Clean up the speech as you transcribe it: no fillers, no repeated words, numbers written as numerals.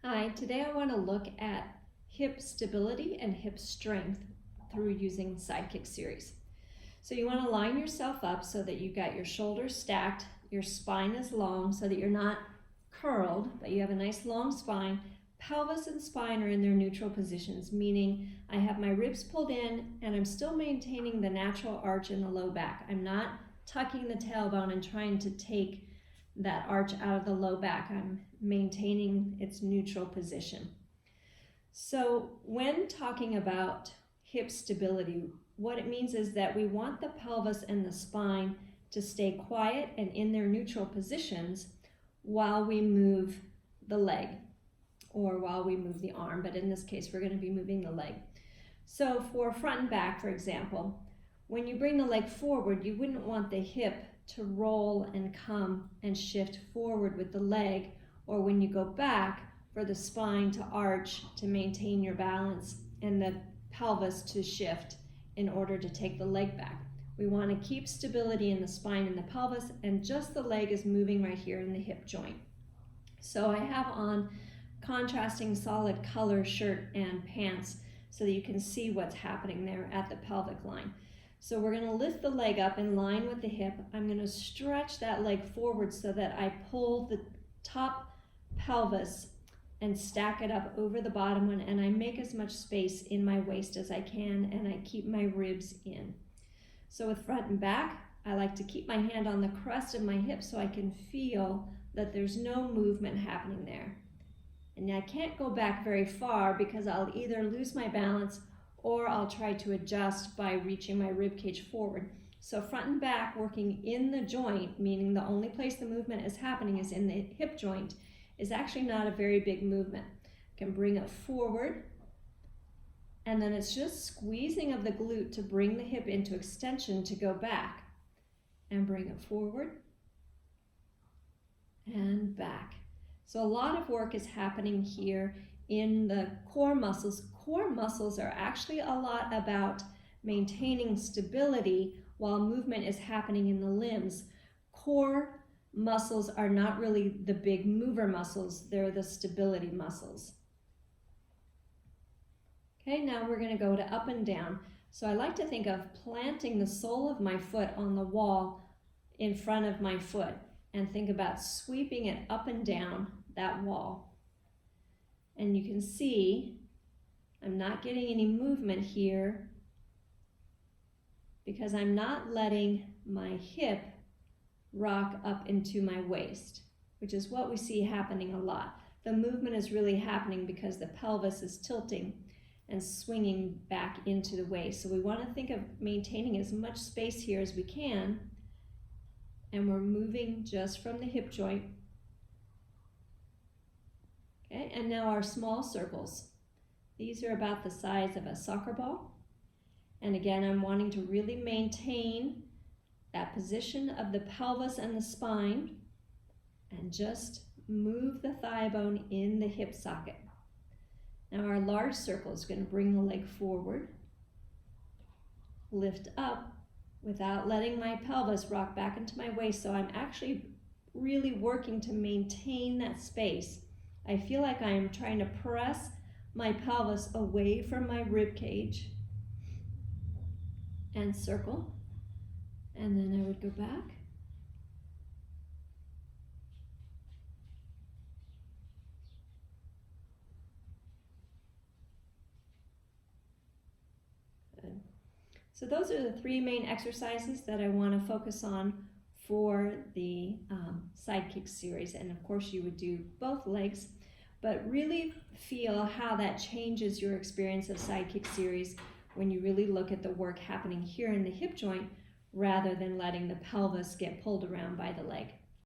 Hi, today I want to look at hip stability and hip strength through using Sidekick series. So you want to line yourself up so that you've got your shoulders stacked, your spine is long so that you're not curled, but you have a nice long spine. Pelvis and spine are in their neutral positions, meaning I have my ribs pulled in and I'm still maintaining the natural arch in the low back. I'm not tucking the tailbone and trying to take that arch out of the low back. I'm maintaining its neutral position. So when talking about hip stability, what it means is that we want the pelvis and the spine to stay quiet and in their neutral positions while we move the leg or while we move the arm, but in this case we're going to be moving the leg. So for front and back, for example, when you bring the leg forward, you wouldn't want the hip to roll and come and shift forward with the leg, or when you go back for the spine to arch to maintain your balance and the pelvis to shift in order to take the leg back. We want to keep stability in the spine and the pelvis, and just the leg is moving right here in the hip joint. So I have on contrasting solid color shirt and pants so that you can see what's happening there at the pelvic line. So we're going to lift the leg up in line with the hip. I'm going to stretch that leg forward so that I pull the top pelvis and stack it up over the bottom one, and I make as much space in my waist as I can, and I keep my ribs in. So with front and back, I like to keep my hand on the crest of my hip so I can feel that there's no movement happening there. And I can't go back very far because I'll either lose my balance or I'll try to adjust by reaching my rib cage forward. So front and back, working in the joint, meaning the only place the movement is happening is in the hip joint, is actually not a very big movement. I can bring it forward, and then it's just squeezing of the glute to bring the hip into extension to go back, and bring it forward and back. So a lot of work is happening here in the core muscles. Core muscles are actually a lot about maintaining stability while movement is happening in the limbs. Core muscles are not really the big mover muscles, they're the stability muscles. Okay, now we're going to go to up and down. So I like to think of planting the sole of my foot on the wall in front of my foot and think about sweeping it up and down that wall. And you can see I'm not getting any movement here because I'm not letting my hip rock up into my waist, which is what we see happening a lot. The movement is really happening because the pelvis is tilting and swinging back into the waist. So we want to think of maintaining as much space here as we can, and we're moving just from the hip joint. Okay, and now our small circles. These are about the size of a soccer ball. And again, I'm wanting to really maintain that position of the pelvis and the spine and just move the thigh bone in the hip socket. Now our large circle is going to bring the leg forward, lift up without letting my pelvis rock back into my waist. So I'm actually really working to maintain that space. I feel like I am trying to press my pelvis away from my rib cage and circle, and then I would go back. Good. So those are the three main exercises that I want to focus on for the Sidekick series, and of course you would do both legs, but really feel how that changes your experience of Sidekick series when you really look at the work happening here in the hip joint rather than letting the pelvis get pulled around by the leg.